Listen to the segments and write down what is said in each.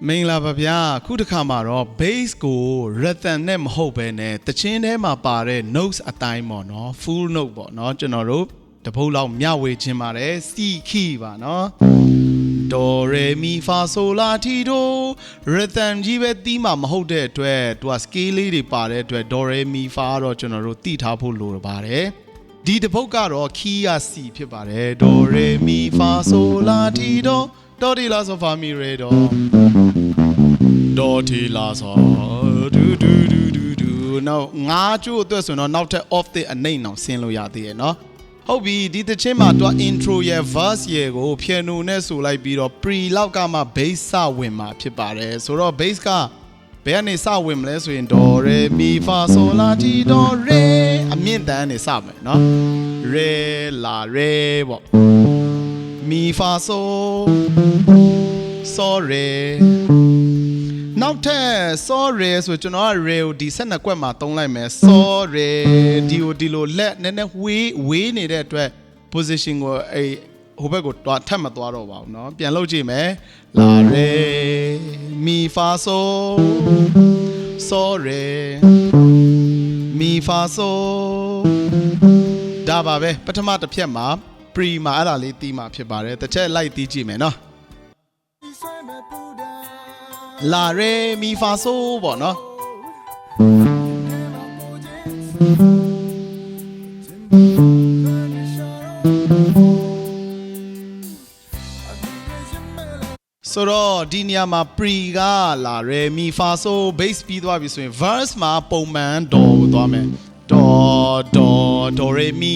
မင်္ဂလာပါဗျာခုတစ်ခါမှာတော့ base ကို rhythm နဲ့မဟုတ်ဘဲနဲ့တချင်းထဲမှာပါတဲ့ notes အတိုင်းပေါ့နော် full note ပေါ့နော်ကျွန်တော်တို့တပုတ်လောက်မျှဝေခြင်းပါတယ် C key ပါနော် do re mi fa sol la ti do rhythm ကြီးပဲတီးမှာမဟုတ်တဲ့အတွက်သူက scale လေးတွေပါတဲ့အတွက် do re mi fa တော့ကျွန်တော်တို့သိထားဖို့လိုပါတယ်ဒီတပုတ်ကတော့ key က C ဖြစ်ပါတယ် do re mi fa sol la ti do do di la so fa mi re do do ti la so do do do do do နောက်ငါးကျိုးအတွက်ဆိုတော့နောက်ထပ် off တဲ့အနှိမ့်အောင်ဆင်းလို့ရသေးရဲ့เนาะဟုတ်ပြီဒီတချင်းမှာသူက intro ရဲ့ verse ရဲ့ကို piano နဲ့ဆိုလိုက်ပြီးတော့ pre လောက်ကမှ bass စဝင်မှာဖြစ်ပါတယ်ဆိုတော့ bass ကဘယ်ကနေစဝင်မလဲဆိုရင် do re mi fa sol la ti do re အမြင့်တန်းနေစမယ်เนาะ re la re ပေါ့ mi fa sol sol re နောက်ထပ် sol re ဆိုကျွန်တော်က re ကိုဒီ12ကွက်မှာသုံးလိုက်မယ် sol re ဒီကိုဒီလိုလက်နည်းနည်းဝေးနေတဲ့အတွက် position ကိုဟိုဘက်ကိုထပ်မသွားတော့ပါဘူးเนาะပြန်လုပ်ကြည့်မယ် la re mi fa sol sol re mi fa sol ဒါပါပဲပထမတစ်ဖြတ်မှာ pre မှာအဲ့ဒါလေးတီးမှာဖြစ်ပါတယ်တစ်ချက်လိုက်တီးကြည့်မယ်เนาะla re mi fa sol ပေါ့နော်ဆိုတော့ဒီနေရာမှာ pre က la re mi fa sol bass ပြီးသွားပြီဆိုရင် verse မှာပုံမှန် do ကိုသွားမယ် do re mi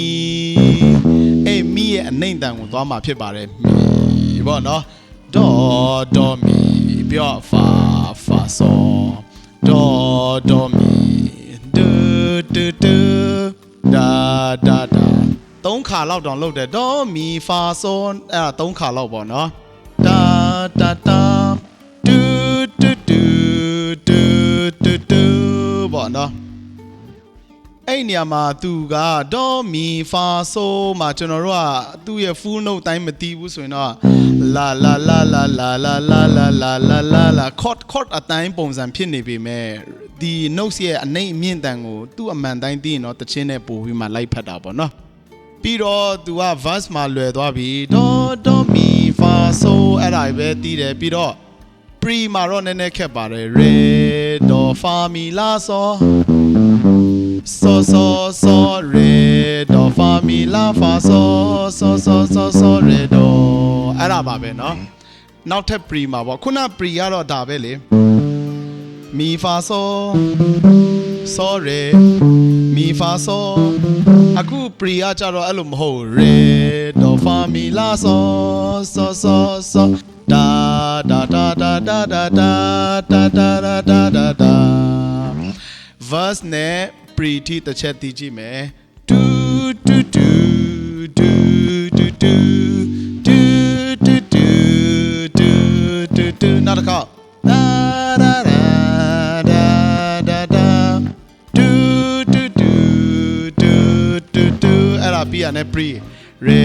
mi ရဲ့အနှိမ့်တန်ကိုသွားမှာဖြစ်ပါတယ် mi ပေါ့နော် do mi ပြော fa sol do mi do da 3ခါလောက်တောင်လုပ်တယ် do mi fa sol အဲ့ဒါ3ခါလောက်ပေါ့နော် da doပေါ့နော်အဲ့နေရာမှာသူက do mi fa sol မှာကျွန်တော်တို့ကသူ့ရဲ့ full note တိုင်းမတီးဘူးဆိုရင်တော့ la chord အတိုင်းပုံစံဖြစ်နေပေမဲ့ဒီ notes ရဲ့အနှိမ့်အမြင့်တန်ကိုသူ့အမှန်တိုင်းတီးရင်တော့တချင်းနဲ့ပို့ပြီးမှလိုက်ဖတ်တာပေါ့နော်ပြီးတော့သူက verse မှာလွယ်သွားပြီ do mi fa sol အဲ့ဒါပဲတီးတယ်ပြီးတော့ pre မှာတော့နည်းနည်းခက်ပါတယ် re do fa mi la sol so re do fa mi la fa so re do အဲ့ဒါပါပဲเนาะနောက်ထပ် pre မှာပေါ့ခုန pre ကတော့ဒါပဲလေ mi fa so re mi fa so အခု pre ကကြတော့အဲ့လိုမဟုတ် re do fa mi la so da verse နဲ့ pre ထိတစ်ချက်တီးကြည့်မယ် doနောက်တစ်ခါ da do အဲ့ဒါပြီးရနဲ့ pre re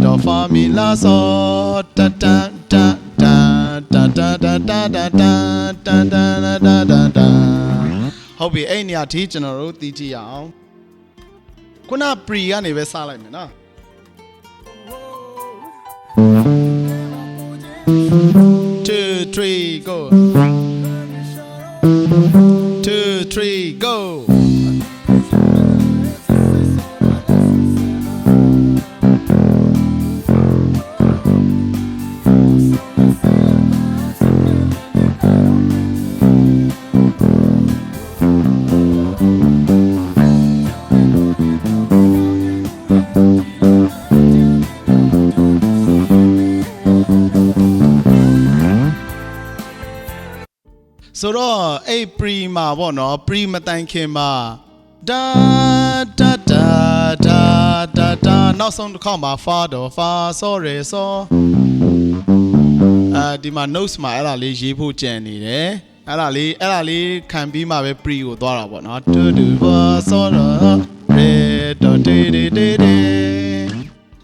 do fa mi la sol daဟုတ်ပြီအဲ့နေရာထိကျွန်တော်တို့သိကြည့်ရအောင်ခုန pre ကနေပဲစလိုက်မယ်နော်2 3 go 2 3 goဆိုတော့အဲ့ pre မှာပေါ့နော် pre မတိုင်ခင်မှာ da နောက်ဆုံးတစ်ခေါက်မှာ fa do fa so re so ဒီမှာ notes မှာအဲ့ဒါလေးရေးဖို့ကြံနေတယ်အဲ့ဒါလေးခံပြီးမှပဲ pre ကိုသွားတာပေါ့နော် do fa so re do de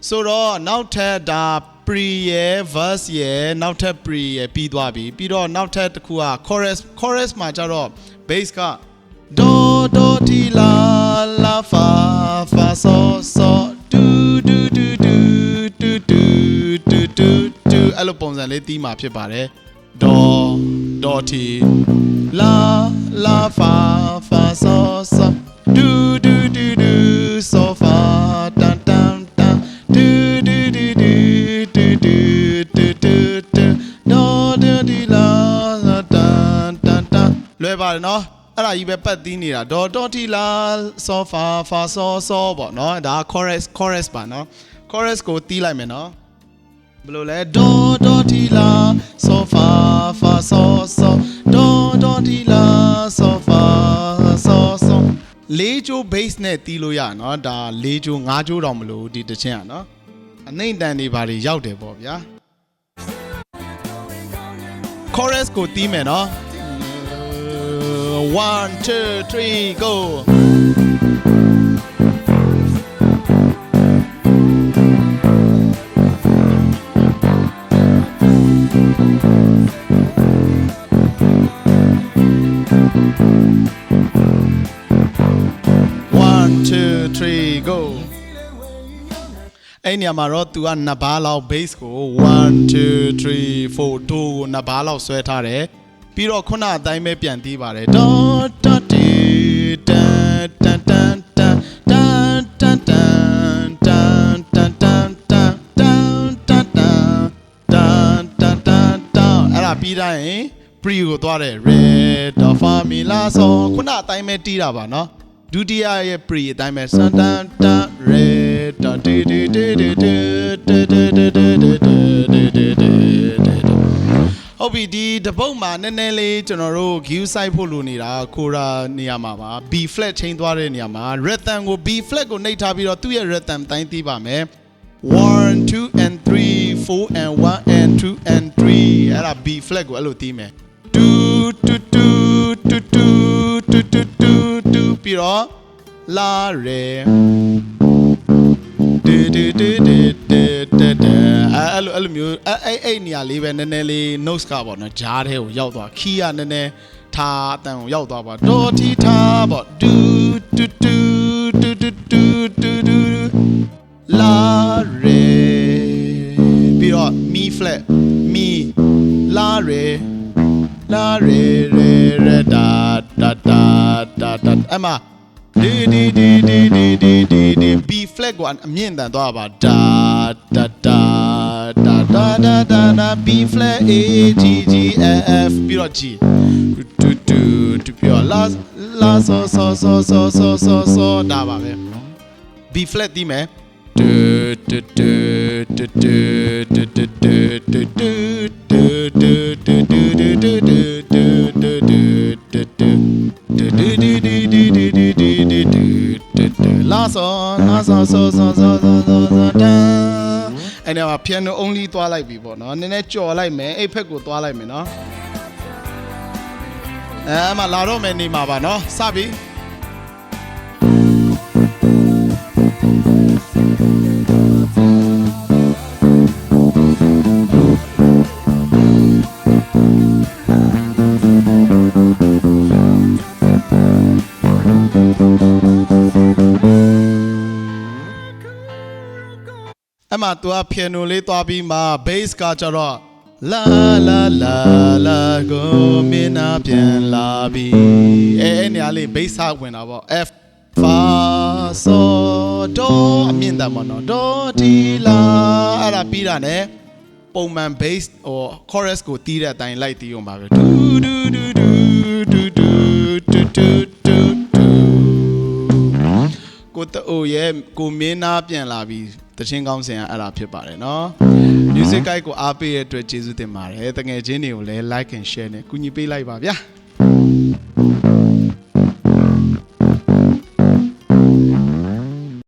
ဆိုတော့နောက်ထပ်ဒါ pre ရယ် verse ရယ်နောက်ထပ် pre ရယ်ပြီးသွားပြီပြီးတော့နောက်ထပ်တစ်ခုက chorus မှာကျတော့ bass က do do ti la la fa fa so so do do do do do do do do do အဲ့လိုပုံစံလေးတီးမှာဖြစ်ပါတယ် do do ti la la fa fa so so do do do do so fa tan tan tan do do do do do do do do do do do do la la tan tan tan လွယ်ပါတယ်နော်အဲ့ဒါကြီးပဲပတ်တီးနေတာ do do ti la so fa fa so so ပေါ့နော်ဒါ chorus ပါနော် chorus ကိုတီးလိုက်မယ်နော်ဘယ်လိုလဲ do do ti la so fa fa so so do do ti la so fa so so လေးချိုး bass နဲ့တီးလို့ရနော်ဒါလေးချိုးငါးချိုးတော့မလို့ဒီတစ်ချင်းอ่ะနော်အနှိမ့်တန်တွေဘာတွေရောက်တယ်ပေါ့ဗျာ chorus ကိုတီးမယ်နော် 1 2 3 go go အဲ့နေရာမှာတော့ तू ကနှစ်ဘားလောက် bass ကို1 2 3 4 2ကိုနှစ်ဘားလောက်ဆွဲထားတယ်ပြီးတော့ခုနအတိုင်းပဲပြန်တီးပါတယ် do do ti tan tan tan tan tan tan tan tan tan tan tan tan tan tan tan အဲ့ဒါပြီးတိုင်း pre ကိုသွားတယ် re do fa mi la so ခုနအတိုင်းပဲတီးတာပါနော်ဒုတိယရဲ့ pre အတိုင်းပဲ san tan tan re do do do do do do do do do do ဟုတ်ပြီဒီတပုတ်မှာနည်းနည်းလေးကျွန်တော်တို့ view site ဖို့လိုနေတာခိုရာနေရာမှာပါ B flat ချိန်သွားတဲ့နေရာမှာ rhythm ကို B flat ကိုနှိပ်ထားပြီးတော့သူ့ရဲ့ rhythm တိုင်းတီးပါမယ် 1 2 and 3 4 and 1 and 2 and 3အဲ့ဒါ B flat ကိုအဲ့လိုတီးမယ်2 2 2 2 2 2 2 2ပြီးတော့လာရဲ အဲ့လိုမျိုးအဲ့နေရာလေးပဲနည်းနည်းလေး notes ကပေါ့နော်ဂျားထဲကိုရောက်သွား key ကနည်းနည်းထားအတန်ကိုရောက်သွားပါဒေါ်တီထားပေါ့ do do do do do do do do လာရဲပြီးတော့ mi flat mi လာရဲလာရဲရဲဒါဒါဒါဒါအမဒီ B flat ကိုအမြင့်တန်သွားပါဒါဒါဒါဒါဒါဒါဒါ B flat A G G F ပြီးတော့ G တူတူတူပြီးတော့ la so so so so so so so ဒါပါပဲ B flat တီးမယ်တူတူတူတူတူတူတူတူတူတူတူတူတူတူတူလာဆောအဲ့ဒါမှာ piano only သွားလိုက်ပြီပေါ့နော်နည်းနည်းကြော်လိုက်မယ်အဲ့ဖက်ကိုသွားလိုက်မယ်နော်အဲ့မှာလာတော့မယ်နေမှာပါနော်စပြီအဲ့မှာ तू က piano လေးသွားပြီးမှ bass ကကျတော့ la la la la ကိုမင်းနာပြန်လာပြီအဲ့နေရာလေး bass ဝင်တာပေါ့ F fa so do အမြင့်တမ်းပေါ့နော် do ti la အဲ့ဒါပြီးတာ ਨੇ ပုံမှန် bass ဟို chorus ကိုတီးတဲ့အတိုင်းလိုက်တီးအောင်ပါပဲ do do do do do do do do do ကိုတိုးရဲ့ကိုမင်းနာပြန်လာပြီတချင်းကောင်းစင်ကအဲ့ဒါဖြစ်ပါတယ်နော် music guide ကိုအားပေးတဲ့အတွက်ကျေးဇူးတင်ပါတယ်တကယ်ချင်းတွေကိုလည်း like and share နဲ့ကူညီပေးလိုက်ပါဗျာ